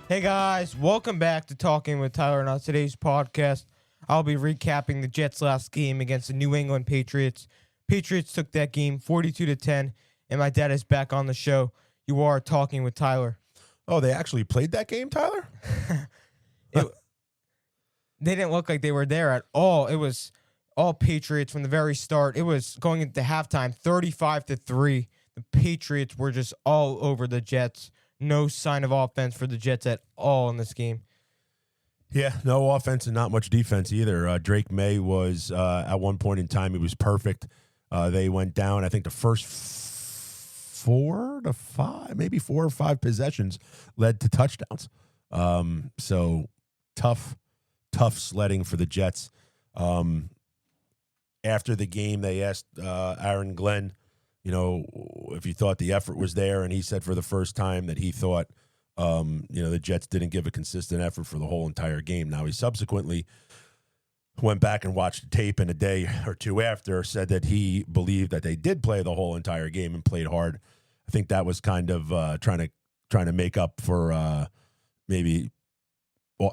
Hey guys, welcome back to Talking with Tyler. And on today's podcast, I'll be recapping the Jets' last game against the New England Patriots. Patriots took that game 42-10, and my dad is back on the show. You are Talking with Tyler. Oh, they actually played that game, Tyler? They didn't look like they were there at all. It was all Patriots from the very start. It was going into halftime 35-3. The Patriots were just all over the Jets. No sign of offense for the Jets at all in this game. Yeah, no offense and not much defense either. Drake May was, at one point in time, he was perfect. They went down, I think, the first 4 to 5, maybe 4 or 5 possessions led to touchdowns. So tough sledding for the Jets. After the game, they asked Aaron Glenn, if he thought the effort was there, and he said for the first time that he thought, the Jets didn't give a consistent effort for the whole entire game. Now, he subsequently went back and watched the tape, and a day or two after said that he believed that they did play the whole entire game and played hard. I think that was kind of trying to make up for maybe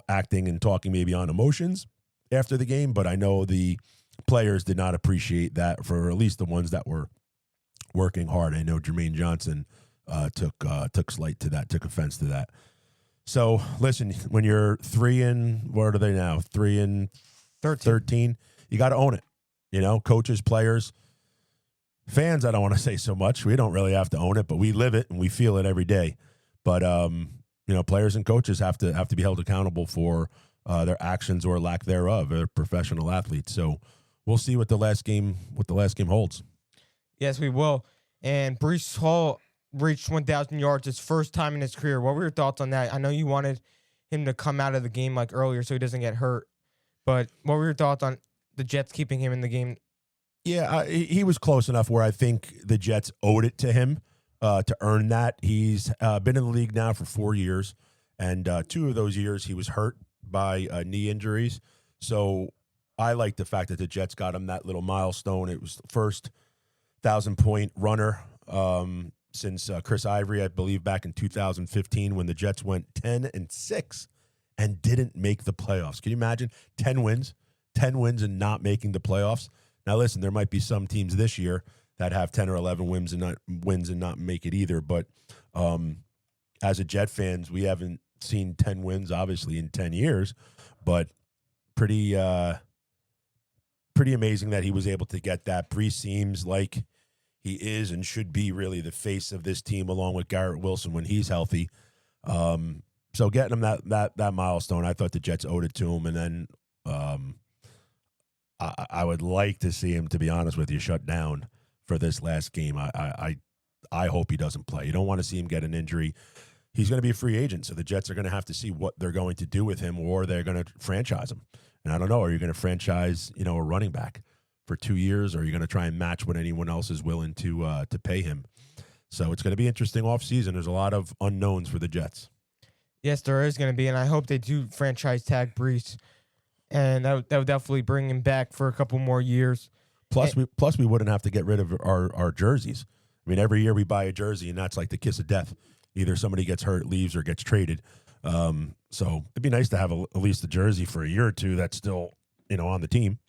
acting and talking maybe on emotions after the game, but I know the players did not appreciate that, for at least the ones that were working hard. I know Jermaine Johnson took slight to that, took offense to that. So listen, when you're 3-13, you got to own it. Coaches, players, fans. I don't want to say so much. We don't really have to own it, but we live it and we feel it every day. But players and coaches have to be held accountable for their actions or lack thereof. They're professional athletes. So we'll see what the last game holds. Yes, we will. And Breece Hall reached 1,000 yards his first time in his career. What were your thoughts on that? I know you wanted him to come out of the game like earlier so he doesn't get hurt. But what were your thoughts on the Jets keeping him in the game? Yeah, he was close enough where I think the Jets owed it to him to earn that. He's been in the league now for 4 years, and 2 of those years he was hurt by knee injuries. So I like the fact that the Jets got him that little milestone. It was the first 1,000-point runner since Chris Ivory, I believe, back in 2015 when the Jets went 10-6 and didn't make the playoffs. Can you imagine 10 wins and not making the playoffs? Now, listen, there might be some teams this year that have 10 or 11 wins and not make it either. But as a Jet fans, we haven't seen 10 wins, obviously, in 10 years. But pretty amazing that he was able to get that. Breece seems like he is and should be really the face of this team, along with Garrett Wilson when he's healthy. So getting him that milestone, I thought the Jets owed it to him. And then I would like to see him, to be honest with you, shut down for this last game. I hope he doesn't play. You don't want to see him get an injury. He's going to be a free agent, so the Jets are going to have to see what they're going to do with him, or they're going to franchise him. And I don't know, are you going to franchise, a running back for 2 years, or are you going to try and match what anyone else is willing to pay him? So it's going to be interesting offseason. There's a lot of unknowns for the Jets. Yes, there is going to be, and I hope they do franchise tag Breece, and that would definitely bring him back for a couple more years. Plus, we wouldn't have to get rid of our jerseys. I mean, every year we buy a jersey, and that's like the kiss of death. Either somebody gets hurt, leaves, or gets traded. So it'd be nice to have at least the jersey for a year or two that's still, on the team.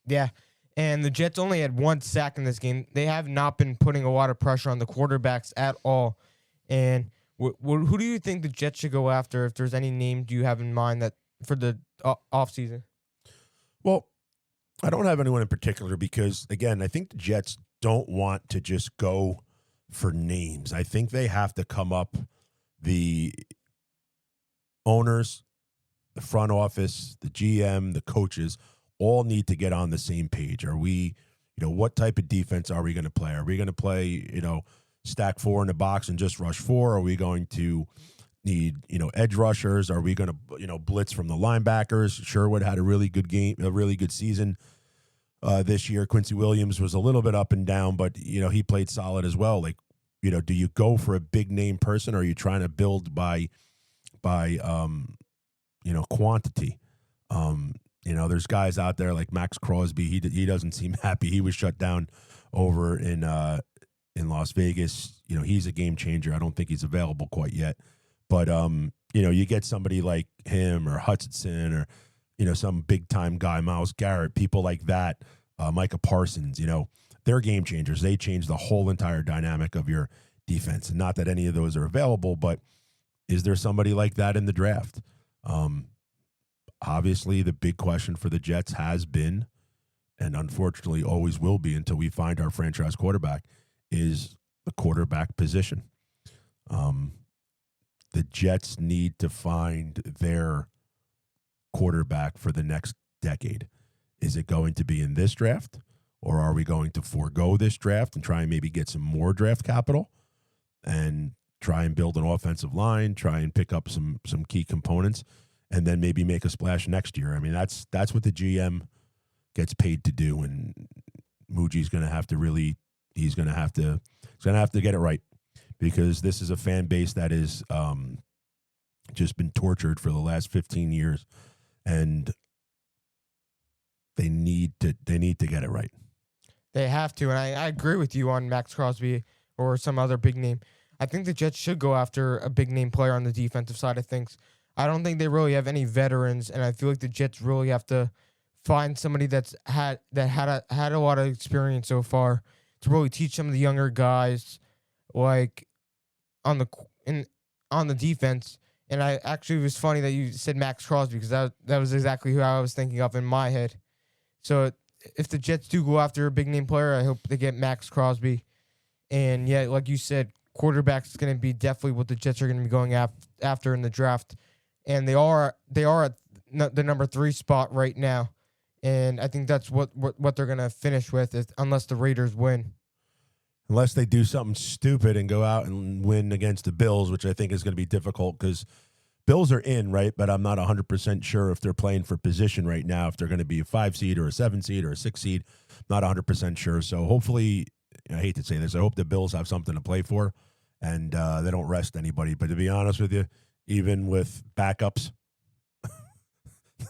Yeah, and the Jets only had 1 sack in this game. They have not been putting a lot of pressure on the quarterbacks at all. And who do you think the Jets should go after? If there's any name do you have in mind that for the offseason? Well, I don't have anyone in particular because, again, I think the Jets don't want to just go for names. I think they have to come up, the owners, the front office, the GM, the coaches, all need to get on the same page. Are we, what type of defense are we going to play? Are we going to play, stack 4 in the box and just rush 4? Are we going to need, edge rushers? Are we going to, blitz from the linebackers? Sherwood had a really good game, a really good season this year. Quincy Williams was a little bit up and down, but, he played solid as well. Like, do you go for a big name person, or are you trying to build by quantity? There's guys out there like Max Crosby. He doesn't seem happy. He was shut down over in Las Vegas. He's a game changer. I don't think he's available quite yet, But you get somebody like him or Hutchinson or some big time guy, Myles Garrett, people like that, Micah Parsons. They're game changers. They change the whole entire dynamic of your defense. And not that any of those are available, but is there somebody like that in the draft? Obviously, the big question for the Jets has been, and unfortunately always will be until we find our franchise quarterback, is the quarterback position. The Jets need to find their quarterback for the next decade. Is it going to be in this draft, or are we going to forego this draft and try and maybe get some more draft capital and try and build an offensive line, try and pick up some key components, and then maybe make a splash next year? I mean, that's what the GM gets paid to do, and Muji's going to have to really he's going to have to get it right, because this is a fan base that is just been tortured for the last 15 years, and they need to get it right. They have to, and I agree with you on Max Crosby or some other big name. I think the Jets should go after a big name player on the defensive side of things. I don't think they really have any veterans, and I feel like the Jets really have to find somebody that had a lot of experience so far to really teach some of the younger guys, like on the defense. And I actually, it was funny that you said Max Crosby, because that was exactly who I was thinking of in my head. So if the Jets do go after a big name player, I hope they get Max Crosby. And yeah, like you said, quarterback is going to be definitely what the Jets are going to be going after in the draft. And they are at the number 3 spot right now. And I think that's what they're going to finish with, unless the Raiders win. Unless they do something stupid and go out and win against the Bills, which I think is going to be difficult, because Bills are in, right? But I'm not 100% sure if they're playing for position right now, if they're going to be a 5 seed or a 7 seed or a 6 seed. Not 100% sure. So hopefully, I hate to say this, I hope the Bills have something to play for and they don't rest anybody. But to be honest with you, even with backups,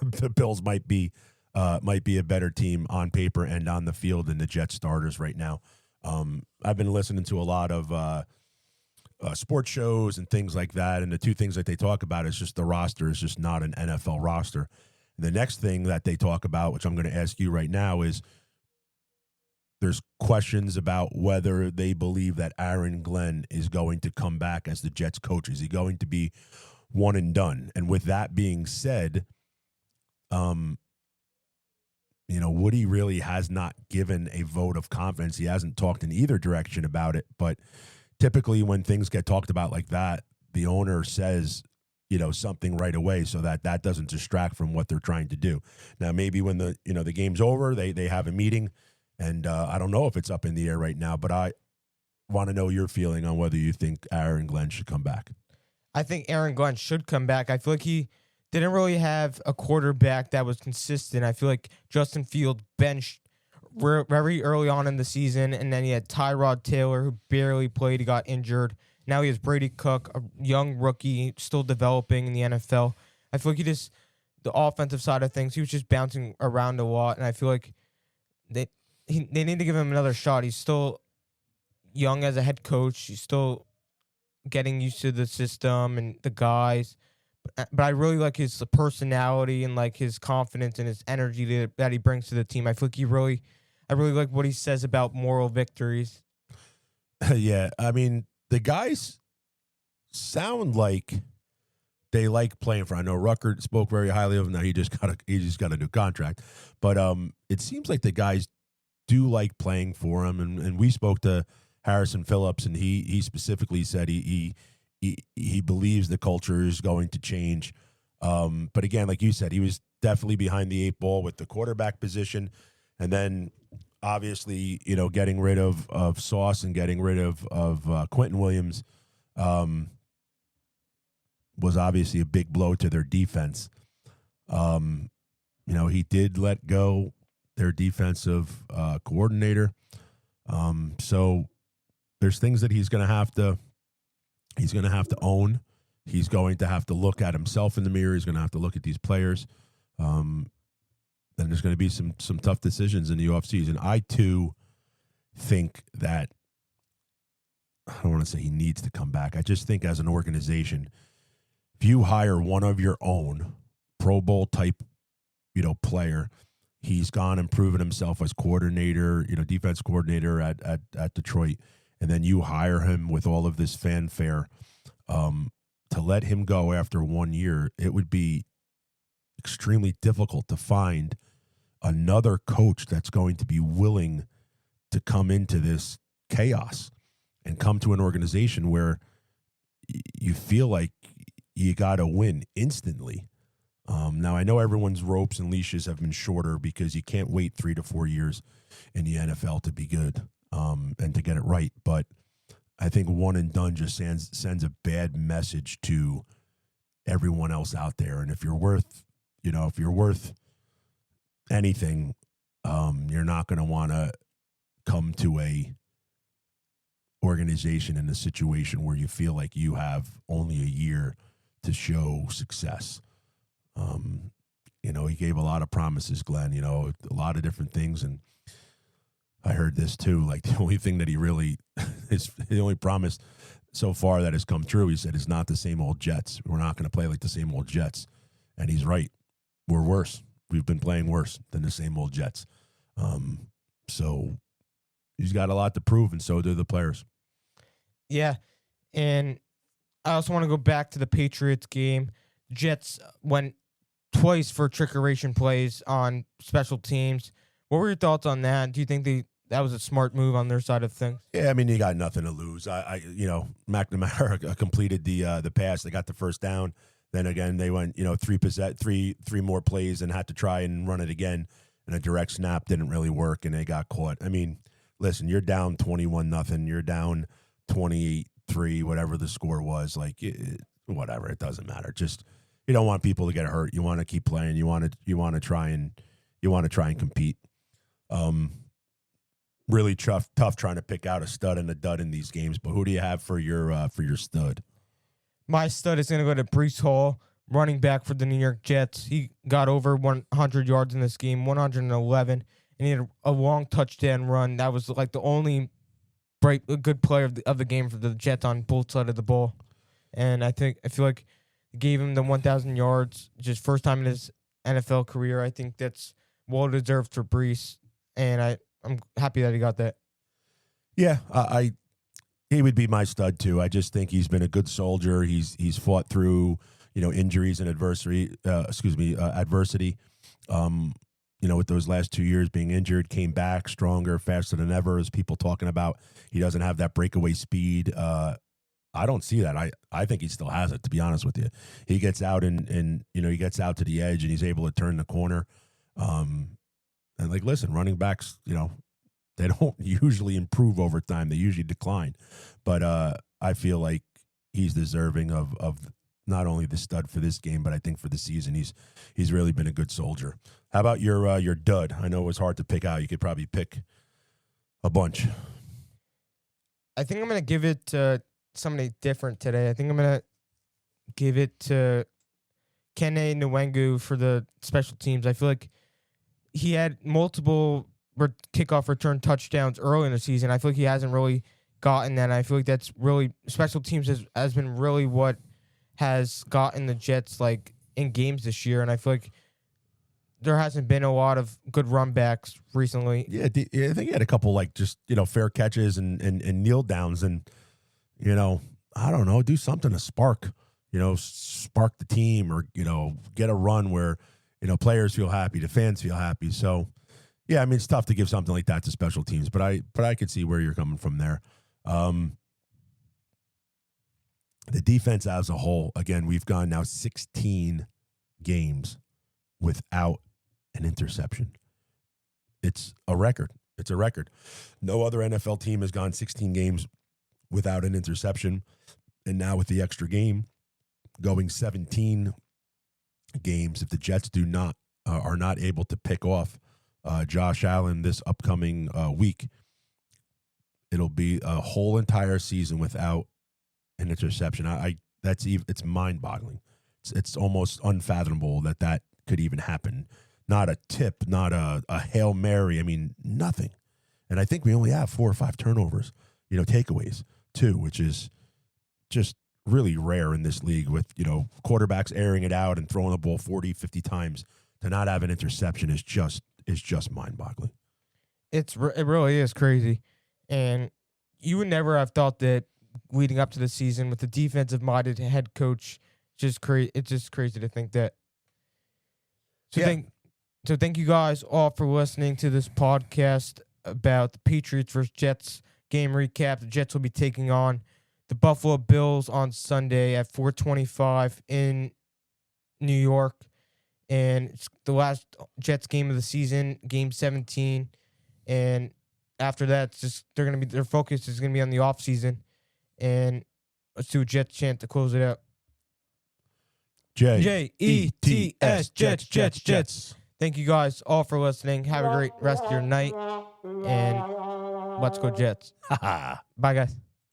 the Bills might be a better team on paper and on the field than the Jets starters right now. I've been listening to a lot of sports shows and things like that, and the two things that they talk about is just the roster is just not an NFL roster. And the next thing that they talk about, which I'm going to ask you right now, is there's questions about whether they believe that Aaron Glenn is going to come back as the Jets coach. Is he going to be one and done? And with that being said, Woody really has not given a vote of confidence. He hasn't talked in either direction about it. But typically when things get talked about like that, the owner says, something right away so that doesn't distract from what they're trying to do. Now, maybe when the game's over, they have a meeting, and I don't know if it's up in the air right now, but I want to know your feeling on whether you think Aaron Glenn should come back. I think Aaron Glenn should come back. I feel like he didn't really have a quarterback that was consistent. I feel like Justin Fields benched very early on in the season, and then he had Tyrod Taylor, who barely played. He got injured. Now he has Brady Cook, a young rookie, still developing in the NFL. I feel like the offensive side of things, he was just bouncing around a lot, and I feel like they need to give him another shot. He's still young as a head coach. He's still getting used to the system and the guys. But I really like his personality and like his confidence and his energy that he brings to the team. I feel like I really like what he says about moral victories. Yeah, I mean, the guys sound like they like playing for. I know Rucker spoke very highly of him. Now he just got a new contract, but it seems like the guys do like playing for him. And we spoke to Harrison Phillips, and he specifically said he believes the culture is going to change. But again, like you said, he was definitely behind the 8 ball with the quarterback position. And then obviously, getting rid of Sauce and getting rid of Quentin Williams was obviously a big blow to their defense. He did let go their defensive coordinator. So there's things that he's going to have to own. He's going to have to look at himself in the mirror. He's going to have to look at these players. Then there's going to be some tough decisions in the offseason. I, too, think that I don't want to say he needs to come back. I just think as an organization, if you hire one of your own Pro Bowl type, player, he's gone and proven himself as coordinator, defense coordinator at Detroit, and then you hire him with all of this fanfare, to let him go after 1 year, it would be extremely difficult to find another coach that's going to be willing to come into this chaos and come to an organization where you feel like you got to win instantly. Now, I know everyone's ropes and leashes have been shorter because you can't wait 3 to 4 years in the NFL to be good, and to get it right. But I think one and done just sends a bad message to everyone else out there. And if you're worth anything, you're not going to want to come to a organization in a situation where you feel like you have only a year to show success. He gave a lot of promises, Glenn, a lot of different things. And I heard this too, like the only thing that he really is the only promise so far that has come true, he said, is not the same old Jets. We're not going to play like the same old Jets. And he's right. We're worse. We've been playing worse than the same old Jets. So he's got a lot to prove, and so do the players. Yeah. And I also want to go back to the Patriots game. Jets went twice for trickeration plays on special teams. What were your thoughts on that? Do you think that was a smart move on their side of things? Yeah, I mean, you got nothing to lose. McNamara completed the pass. They got the first down. Then again, they went, three more plays and had to try and run it again. And a direct snap didn't really work, and they got caught. I mean, listen, you're down 21-0. You're down 28-3, whatever the score was. Whatever, it doesn't matter. Just you don't want people to get hurt. You want to keep playing. You want to try and compete. Really tough trying to pick out a stud and a dud in these games. But who do you have for your stud? My stud is going to go to Breece Hall, running back for the New York Jets. He got over 100 yards in this game, 111, and he had a long touchdown run. That was like the only good player of the game for the Jets on both sides of the ball. And I feel like gave him the 1,000 yards, just first time in his NFL career. I think that's well deserved for Breece, and I'm happy that he got that. Yeah, he would be my stud too. I just think he's been a good soldier. He's fought through injuries and adversity. With those last 2 years being injured, came back stronger, faster than ever. As people talking about, he doesn't have that breakaway speed. I don't see that. I think he still has it, to be honest with you. He gets out and he gets out to the edge and he's able to turn the corner. And listen, running backs, they don't usually improve over time. They usually decline. But I feel like he's deserving of not only the stud for this game, but I think for the season, he's really been a good soldier. How about your dud? I know it was hard to pick out. You could probably pick a bunch. I think I'm going to give it to somebody different today. I think I'm going to give it to Kene Nwengu for the special teams. I feel like he had multiple kickoff return touchdowns early in the season. I feel like he hasn't really gotten that. And I feel like that's really special teams has been really what has gotten the Jets in games this year. And I feel like there hasn't been a lot of good run backs recently. Yeah, I think he had a couple fair catches and kneel downs and I don't know, do something to spark the team or get a run where players feel happy, the fans feel happy. So yeah, I mean, it's tough to give something like that to special teams, but I could see where you're coming from there. The defense as a whole, again, we've gone now 16 games without an interception. It's a record. It's a record. No other NFL team has gone 16 games without an interception. And now with the extra game, going 17 games, if the Jets are not able to pick off Josh Allen this upcoming week, it'll be a whole entire season without an interception. It's mind-boggling. It's almost unfathomable that could even happen. Not a tip, not a Hail Mary. I mean, nothing. And I think we only have 4 or 5 turnovers, takeaways too, which is just really rare in this league with, quarterbacks airing it out and throwing the ball 40, 50 times. To not have an interception is just mind-boggling. It really is crazy. And you would never have thought that leading up to the season with the defensive-minded head coach. It's just crazy to think that. So thank you guys all for listening to this podcast about the Patriots versus Jets game recap. The Jets will be taking on the Buffalo Bills on Sunday at 4:25 in New York. And it's the last Jets game of the season, game 17. And after that, it's just their focus is gonna be on the offseason. And let's do a Jets chant to close it out. Jets, Jets. Thank you guys all for listening. Have a great rest of your night. And let's go Jets. Bye, guys.